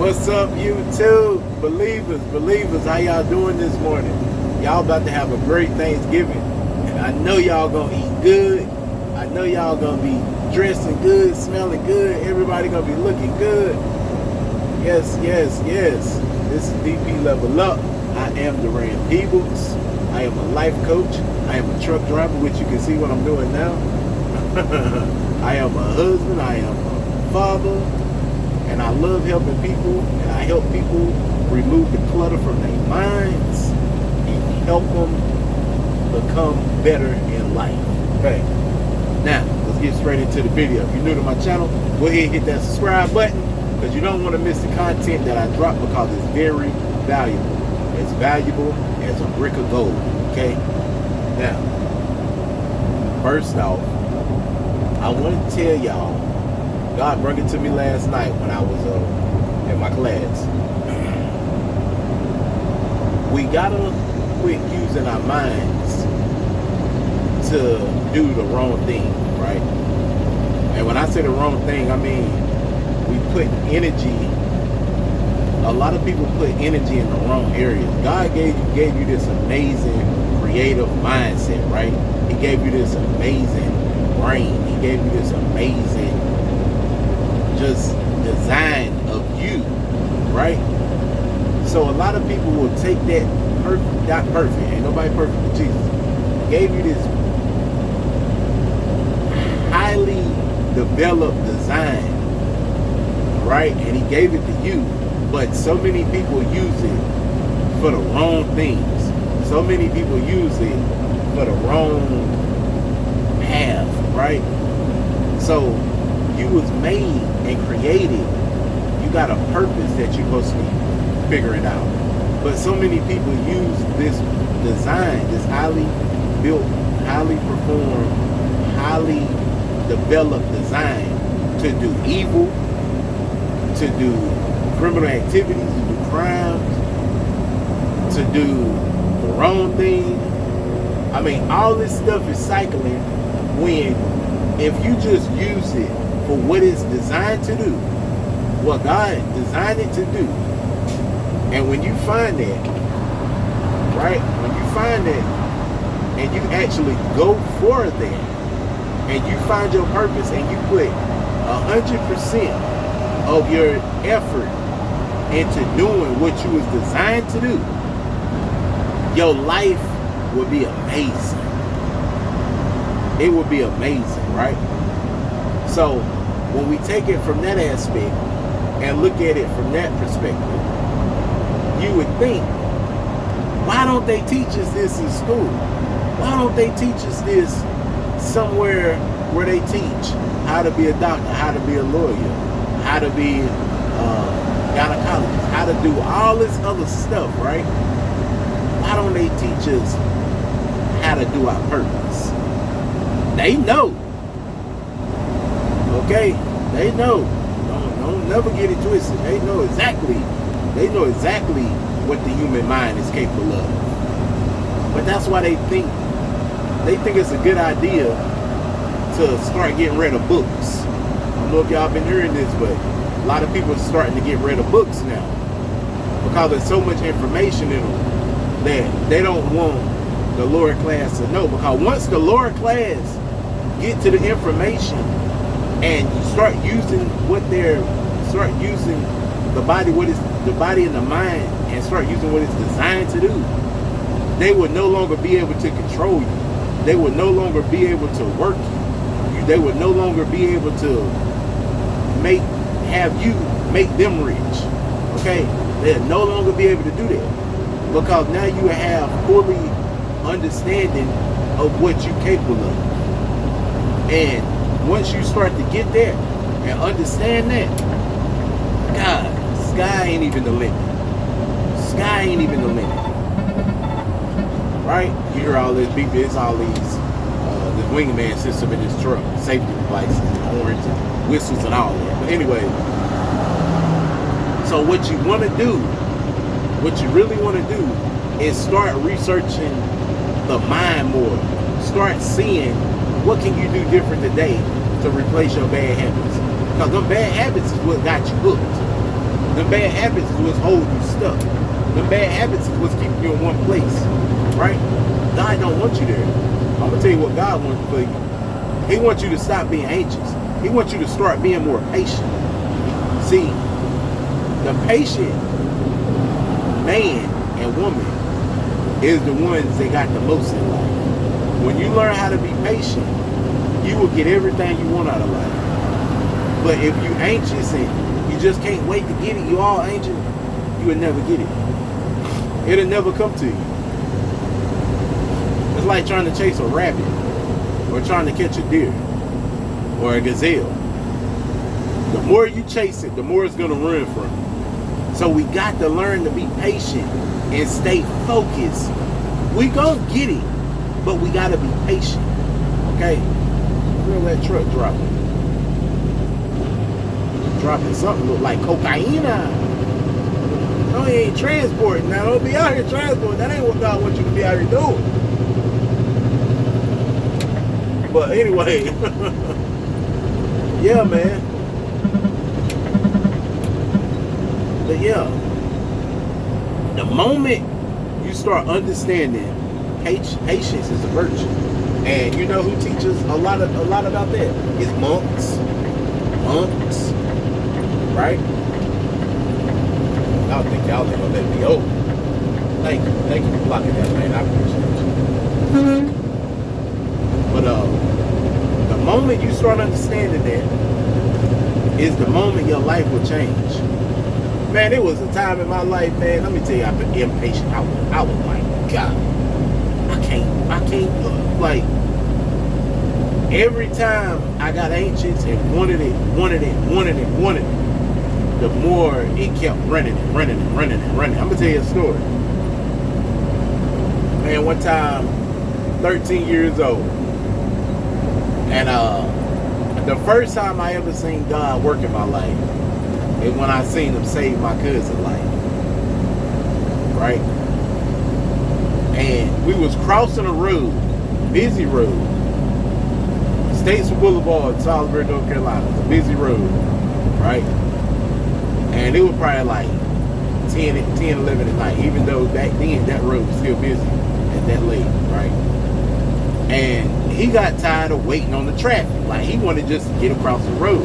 What's up, YouTube? Believers, how y'all doing this morning? Y'all about to have a great Thanksgiving. And I know y'all gonna eat good. I know y'all gonna be dressing good, smelling good. Everybody gonna be looking good. Yes. This is DP Level Up. I am Duran Peebles. I am a life coach. I am a truck driver, which you can see what I'm doing now. I am a husband. I am a father. And I love helping people, and I help people remove the clutter from their minds and help them become better in life. Okay, now let's get straight into the video. If you're new to my channel, go ahead and hit that subscribe button because you don't want to miss the content that I drop because it's very valuable. It's valuable as a brick of gold. Okay, now first off, I want to tell y'all, God brought it to me last night when I was in my class. We gotta quit using our minds to do the wrong thing, right? And when I say the wrong thing, I mean we put energy. A lot of people put energy in the wrong areas. God gave you this amazing creative mindset, right? He gave you this amazing brain. He gave you this amazing just design of you, right? So a lot of people will take that perfect, not perfect, ain't nobody perfect but Jesus. Gave you this highly developed design, right? And he gave it to you, but so many people use it for the wrong things. So many people use it for the wrong path, right? So you was made and created. You got a purpose that you're supposed to be figuring out. But so many people use this design, this highly built, highly performed, highly developed design to do evil, to do criminal activities, to do crimes, to do the wrong thing. I mean, all this stuff is cycling when if you just use it for what it's designed to do, what God designed it to do. And when you find that, right? When you find that and you actually go for that and you find your purpose and you put 100% of your effort into doing what you was designed to do, your life will be amazing. It will be amazing, right? So when we take it from that aspect and look at it from that perspective, you would think, why don't they teach us this in school? Why don't they teach us this somewhere where they teach how to be a doctor, how to be a lawyer, how to be a gynecologist, how to do all this other stuff, right? Why don't they teach us how to do our purpose? They know. Okay, they know. Don't never get it twisted. They know exactly what the human mind is capable of. But that's why they think it's a good idea to start getting rid of books. I don't know if y'all been hearing this, but a lot of people are starting to get rid of books now because there's so much information in them that they don't want the lower class to know. Because once the lower class get to the information and start using the body and the mind and start using what it's designed to do, they will no longer be able to control you. They will no longer be able to work you. They will no longer be able to have you make them rich. Okay? They'll no longer be able to do that because now you have fully understanding of what you're capable of. And once you start to get that and understand that, God, sky ain't even the limit. Sky ain't even the limit. Right? You hear all this beep, it's all these, this wingman system in this truck, safety devices, and horns and whistles and all that. But anyway, so what you want to do, what you really want to do is start researching the mind more. Start seeing what can you do different today to replace your bad habits. Because them bad habits is what got you hooked. The bad habits is what's holding you stuck. The bad habits is what's keeping you in one place, right? God don't want you there. I'm gonna tell you what God wants for you. He wants you to stop being anxious. He wants you to start being more patient. See, the patient man and woman is the ones that got the most in life. When you learn how to be patient, you will get everything you want out of life. But if you anxious and you just can't wait to get it, you all anxious, you will never get it. It'll never come to you. It's like trying to chase a rabbit or trying to catch a deer or a gazelle. The more you chase it, the more it's going to run from you. So we got to learn to be patient and stay focused. We gonna get it, but we got to be patient. Okay? Feel that truck dropping. Dropping something look like cocaine. No, he ain't transporting. Now, don't be out here transporting. That ain't what God wants you to be out here doing. But anyway, yeah, man. But yeah, the moment you start understanding patience is a virtue, and you know who teaches a lot about that? It's monks, right? I don't think y'all ain't gonna let me over. Thank you for blocking that, man. I appreciate you. But the moment you start understanding that is the moment your life will change. Man, it was a time in my life, man, let me tell you, I've been impatient. I was like, God, I can't, like, every time I got anxious and wanted it, the more it kept running. I'm gonna tell you a story. Man, one time, 13 years old, and the first time I ever seen God work in my life is when I seen him save my cousin's life, right? And we was crossing a road, busy road, Statesville Boulevard, Salisbury, North Carolina. It's a busy road, right? And it was probably like 10, 11 at night, even though back then that road was still busy at that late, right? And he got tired of waiting on the traffic. Like, he wanted just to get across the road.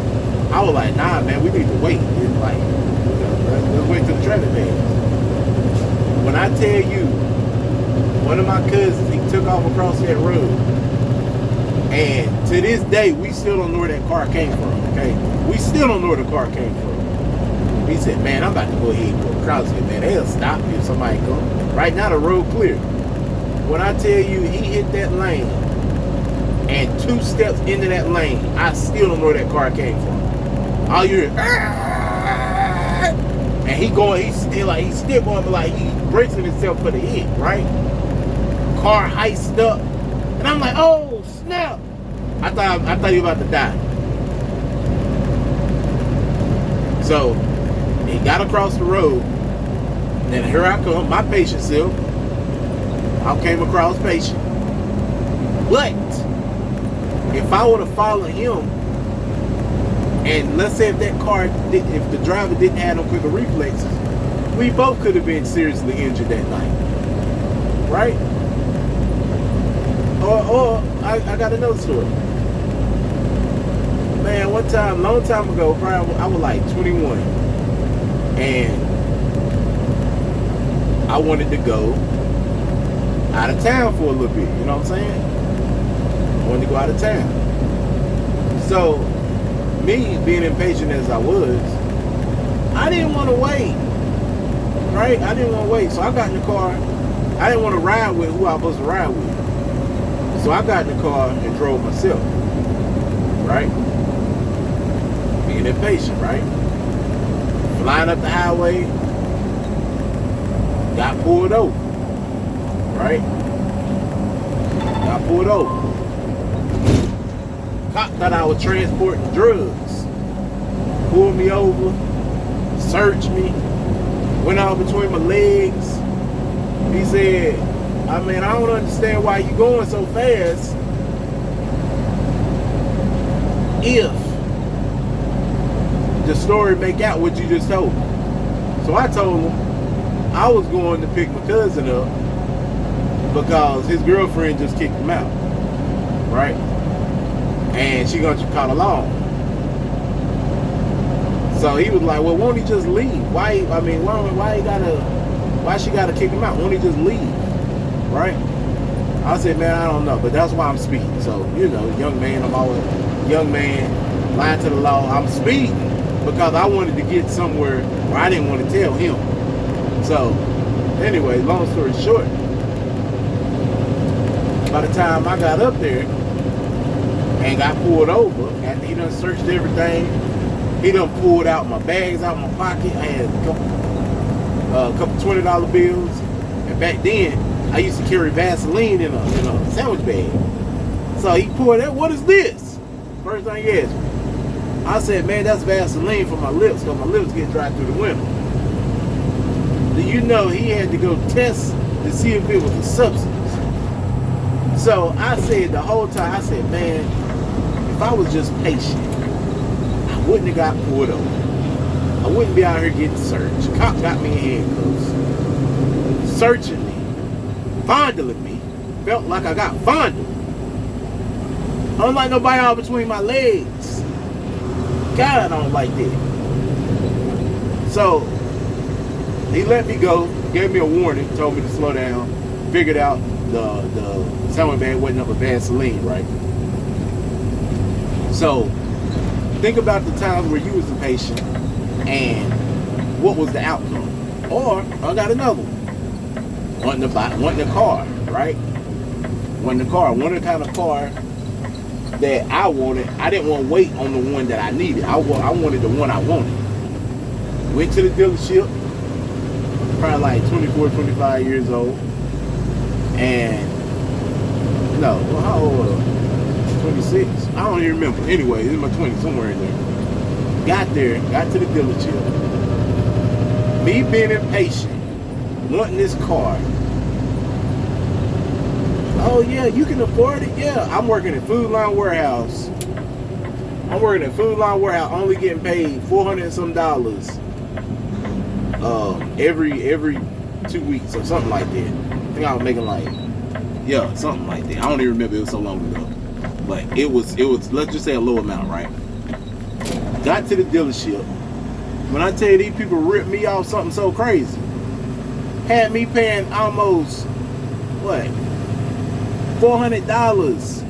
I was like, nah, man, we need to wait. It's like, let's wait till the traffic passes. When I tell you, one of my cousins, he took off across that road. And to this day, we still don't know where that car came from, okay? We still don't know where the car came from. He said, man, I'm about to go ahead and go across here, man. They'll stop if somebody comes. Right now, the road clear. When I tell you he hit that lane, and 2 steps into that lane, I still don't know where that car came from. All you hear, and he still going, but like he bracing himself for the hit, right? Car heisted up, and I'm like, oh snap! I thought he was about to die. So he got across the road, and here I come, my patient self. I came across patient. But if I would have followed him, and let's say if that car, if the driver didn't have no quicker reflexes, we both could have been seriously injured that night, right? Or I got another story. Man, one time, long time ago, probably I was like 21, and I wanted to go out of town for a little bit, you know what I'm saying? I wanted to go out of town. So, me being impatient as I was, I didn't want to wait, right? I didn't want to wait, so I got in the car. I didn't want to ride with who I was supposed to ride with. So I got in the car and drove myself, right? Being impatient, right? Flying up the highway, got pulled over. Right? Got pulled over. Cop thought I was transporting drugs. Pulled me over, searched me, went out between my legs. He said, I don't understand why you going so fast if the story make out what you just told me. So I told him I was going to pick my cousin up because his girlfriend just kicked him out, right? And she gonna call along. So he was like, well, won't he just leave? Why she gotta kick him out? Won't he just leave? Right? I said, man, I don't know, but that's why I'm speeding. So, young man, I'm always young man, lying to the law. I'm speeding because I wanted to get somewhere where I didn't want to tell him. So, anyway, long story short, by the time I got up there and got pulled over, after he done searched everything, he done pulled out my bags out of my pocket. I had a couple $20 bills, and back then I used to carry Vaseline in a sandwich bag. So he pulled out, what is this? First thing he asked me. I said, man, that's Vaseline for my lips, because my lips get dry through the winter. Do you know he had to go test to see if it was a substance? So I said the whole time, I said, man, if I was just patient, I wouldn't have got pulled over. I wouldn't be out here getting searched. The cop got me in handcuffs, searching me, fondling me. Felt like I got fondled. I don't like nobody out between my legs. God, I don't like that. So he let me go, gave me a warning, told me to slow down, figured out the sandwich bag wasn't up a Vaseline, right? So think about the times where you was impatient and what was the outcome. Or I got another one. Wanting a car, right? Wanting a car. Wanted the kind of car that I wanted. I didn't want to wait on the one that I needed. I wanted the one I wanted. Went to the dealership, probably like 24, 25 years old. And no, well, how old was I? 26? I don't even remember. Anyway, in my 20s, somewhere in there. Got there, got to the dealership. Me being impatient, wanting this car. Oh yeah, you can afford it? Yeah, I'm working at Food Line Warehouse. Only getting paid $400 and some every 2 weeks or something like that. I think I was making something like that. I don't even remember, it was so long ago. But it was let's just say a low amount, right? Got to the dealership. When I tell you these people ripped me off something so crazy. Had me paying almost $400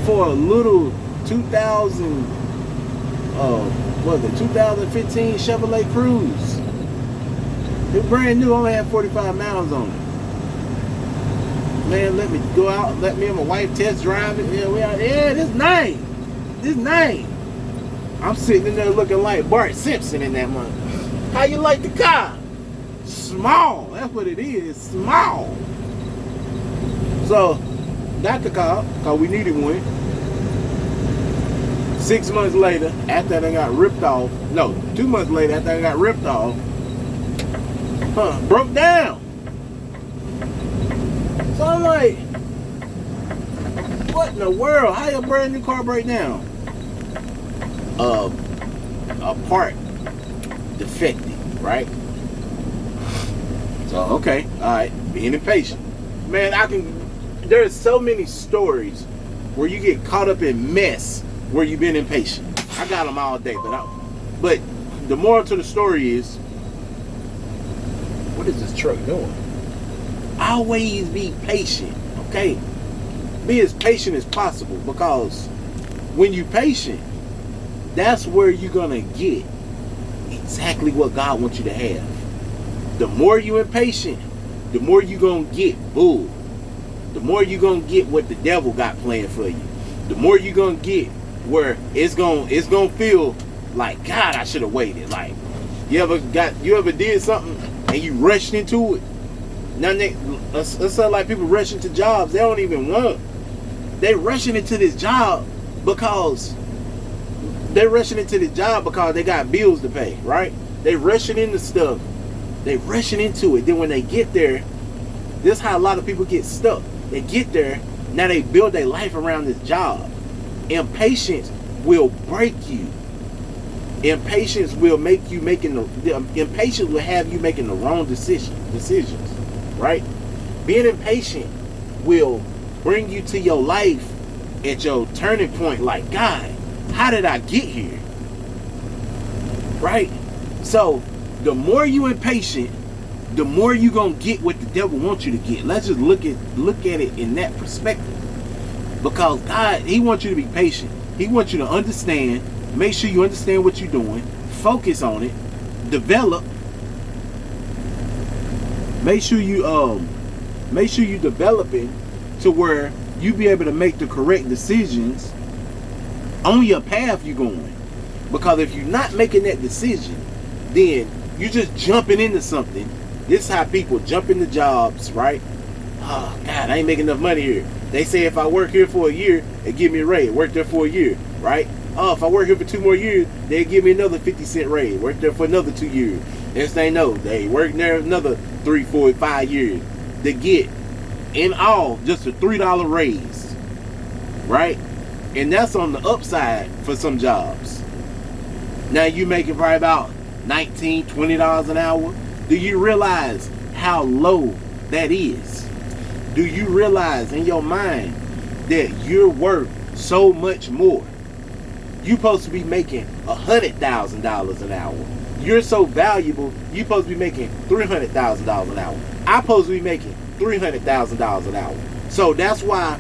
for a little 2015 Chevrolet Cruze. It was brand new, only had 45 miles on it. Man, let me go out, let me and my wife test drive it. Yeah, this nice. I'm sitting in there looking like Bart Simpson in that month. How you like the car? Small. That's what it is. Small. So, got the car, because we needed one. 6 months later, after I got ripped off, 2 months later, after I got ripped off, broke down. So I'm like, what in the world? How your brand new car break down? A part defective, right? So okay, all right, being impatient, man. There's so many stories where you get caught up in mess where you've been impatient. I got them all day, but the moral to the story is, what is this truck doing? Always be patient, okay? Be as patient as possible, because when you're patient, that's where you're gonna get exactly what God wants you to have. The more you're impatient, the more you're gonna get bull. The more you're gonna get what the devil got planned for you. The more you're gonna get where it's gonna feel like, God, I should have waited. Like, you ever did something and you rushed into it? Now let's say like people rush into jobs they don't even want. They rushing into this job because they got bills to pay, right? They rushing into stuff. They rushing into it. Then when they get there, this is how a lot of people get stuck. They get there, now they build their life around this job. Impatience will break you. Impatience will make you making impatience will have you making the wrong decisions, right? Being impatient will bring you to your life at your turning point, like, God, how did I get here? Right? So the more you impatient, the more you gonna get what the devil wants you to get. Let's just look at it in that perspective. Because God, he wants you to be patient. He wants you to understand. Make sure you understand what you're doing. Focus on it. Develop. Make sure you developing to where you be able to make the correct decisions on your path you're going. Because if you're not making that decision, then you're just jumping into something. This is how people jump into jobs, right? Oh God, I ain't making enough money here. They say if I work here for a year, they give me a raise. Work there for a year, right? Oh, if I work here for 2 more years, they give me another 50-cent raise. Work there for another 2 years. Next thing they know, they work there another 3, 4, 5 years. They get, in all, just a $3 raise, right? And that's on the upside for some jobs. Now you making probably about $19, $20 an hour. Do you realize how low that is? Do you realize in your mind that you're worth so much more? You're supposed to be making $100,000 an hour. You're so valuable, you're supposed to be making $300,000 an hour. I'm supposed to be making $300,000 an hour. So that's why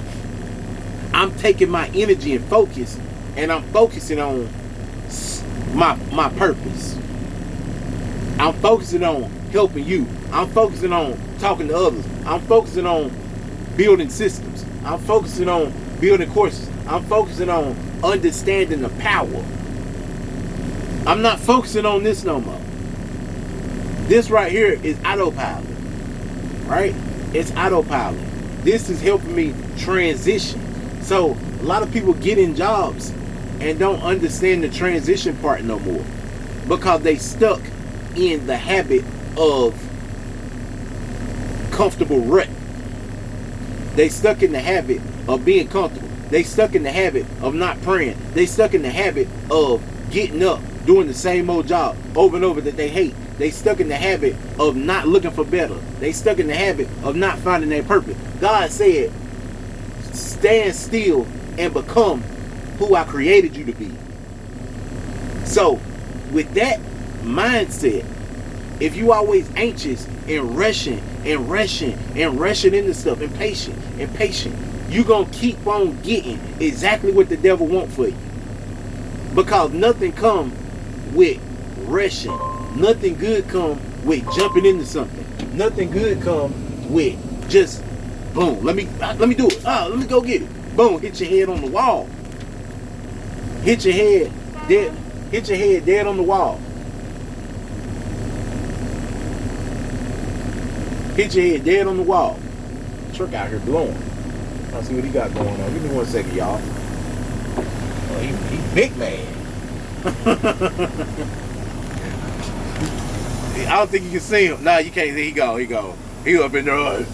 I'm taking my energy and focus, and I'm focusing on my purpose. I'm focusing on helping you. I'm focusing on talking to others. I'm focusing on building systems. I'm focusing on building courses. I'm focusing on understanding the power. I'm not focusing on this no more. This right here is autopilot, right? It's autopilot. This is helping me transition. So a lot of people get in jobs and don't understand the transition part no more because they stuck in the habit of comfortable rut. They stuck in the habit of being comfortable. They stuck in the habit of not praying. They stuck in the habit of getting up, doing the same old job over and over that they hate. They stuck in the habit of not looking for better. They stuck in the habit of not finding their purpose. God said, stand still and become who I created you to be. So with that mindset, if you always anxious and rushing into stuff, impatient, you're going to keep on getting exactly what the devil wants for you. Because nothing come with rushing. Nothing good come with jumping into something. Nothing good come with just boom. Let me do it. Let me go get it. Boom, hit your head on the wall. Hit your head dead on the wall. Hit your head dead on the wall. Truck out here blowing. I'll see what he got going on. Give me 1 second, y'all. Oh, he big man. I don't think you can see him. Nah, you can't see. He go. He up in there.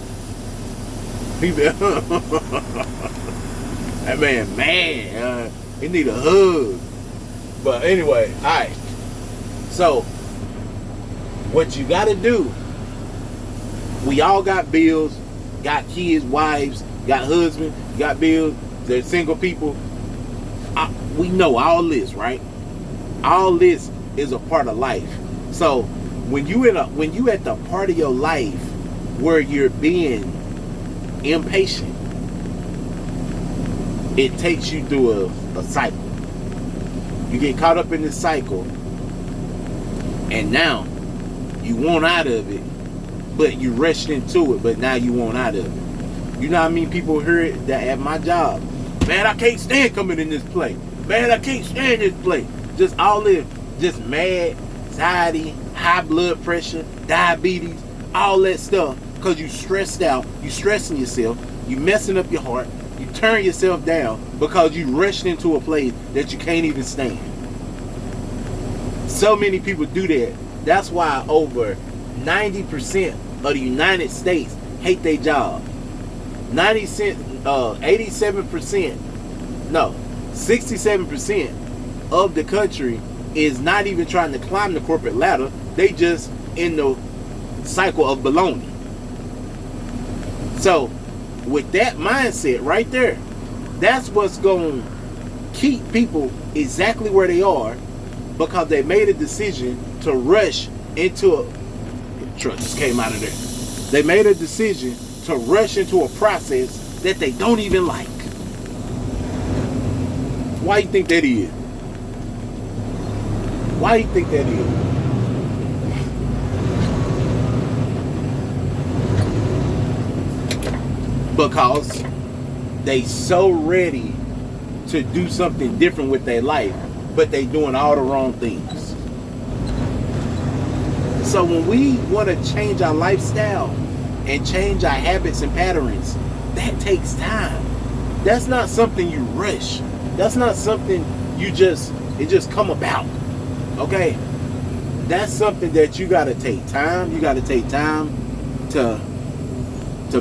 That man. He need a hug. But anyway, all right. So, what you got to do? We all got bills, got kids, wives, got husbands, got bills. There's single people. We know all this, right? All this is a part of life. So when you at the part of your life where you're being impatient, it takes you through a cycle. You get caught up in this cycle, and now you want out of it, but you rushed into it, but now you want out of it. You know what I mean? People hear it that at my job. Man, I can't stand coming in this place. Man, I can't stand this place. Just all this, just mad, anxiety, high blood pressure, diabetes, all that stuff. Because you stressed out, you stressing yourself, you messing up your heart, you turn yourself down because you rushed into a place that you can't even stand. So many people do that. That's why over 90% of the United States hate their job. 67% of the country is not even trying to climb the corporate ladder. They just in the cycle of baloney. So with that mindset right there, that's what's going to keep people exactly where they are, because they made a decision to rush into a truck just came out of there. They made a decision to rush into a process that they don't even like. Why you think that is? Why you think that is? Because they so ready to do something different with their life, but they doing all the wrong things. So when we want to change our lifestyle and change our habits and patterns, that takes time. That's not something you rush. That's not something it just come about. Okay? That's something that you got to take time. You got to take time to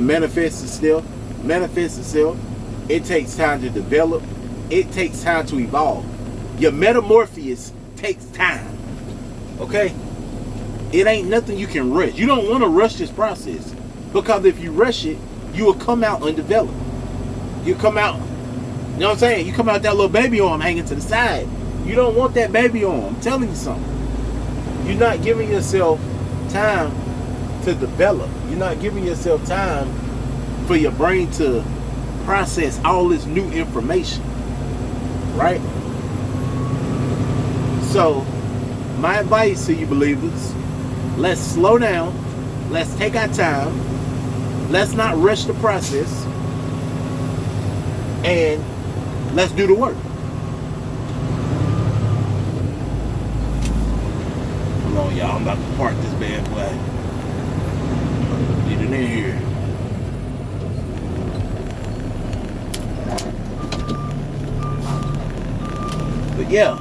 manifest itself. It takes time to develop. It takes time to evolve. Your metamorphosis takes time. Okay? It ain't nothing you can rush. You don't want to rush this process, because if you rush it, you will come out undeveloped. You come out, you know what I'm saying? You come out that little baby arm hanging to the side. You don't want that baby arm. I'm telling you something. You're not giving yourself time to develop. You're not giving yourself time for your brain to process all this new information. Right? So, my advice to you believers, let's slow down. Let's take our time. Let's not rush the process. And let's do the work. Hold on, y'all. I'm about to park this bad boy. Get it in here. But yeah,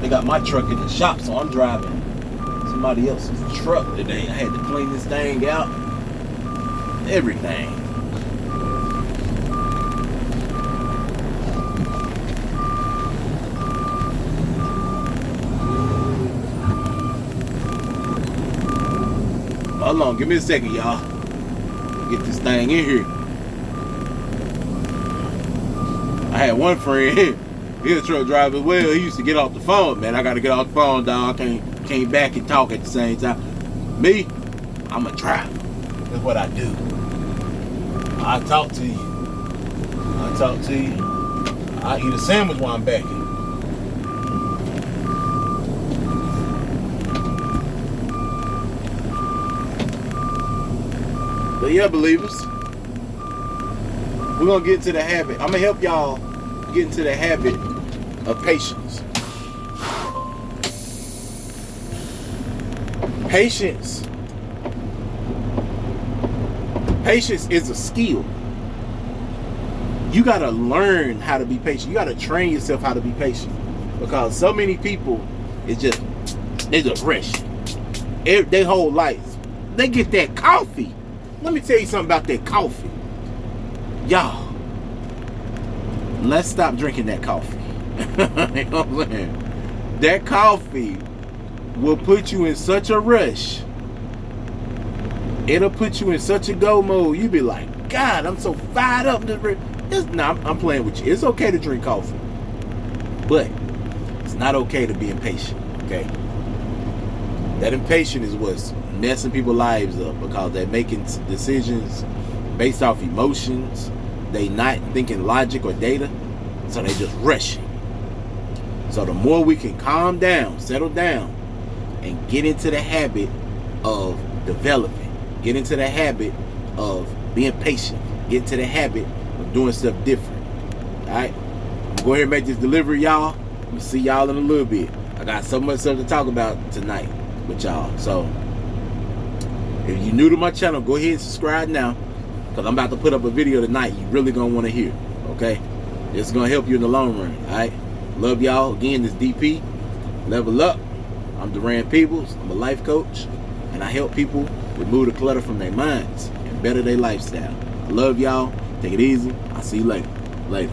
they got my truck in the shop, so I'm driving somebody else's truck today. I had to clean this thing out. Everything. Hold on, give me a second, y'all. Get this thing in here. I had one friend, he was a truck driver as well. He used to get off the phone, man. I gotta get off the phone, dog. I can't back and talk at the same time. Me, I'm a driver. That's what I do. I talk to you. I eat a sandwich while I'm backing. But yeah, believers, we're gonna get into the habit. I'm gonna help y'all get into the habit of patience. Patience is a skill. You gotta learn how to be patient. You gotta train yourself how to be patient, because so many people, they just rush. Their whole life, they get that coffee. Let me tell you something about that coffee. Y'all, let's stop drinking that coffee. You know what I'm saying? That coffee will put you in such a rush. It'll put you in such a go mode. You be like, God, I'm so fired up. I'm playing with you. It's okay to drink coffee, but it's not okay to be impatient. Okay? That impatient is what's messing people's lives up, because they're making decisions based off emotions. They not thinking logic or data, so they just rushing. So the more we can calm down, settle down, and get into the habit of developing, get into the habit of being patient, get into the habit of doing stuff different. Alright? Go ahead and make this delivery, y'all. We'll see y'all in a little bit. I got so much stuff to talk about tonight with y'all. So if you're new to my channel, go ahead and subscribe now, because I'm about to put up a video tonight you really gonna want to hear. Okay? It's gonna help you in the long run. Alright? Love y'all. Again, this DP. Level up. I'm Duran Peoples. I'm a life coach, and I help people remove the clutter from their minds and better their lifestyle. I love y'all. Take it easy. I'll see you later. Later.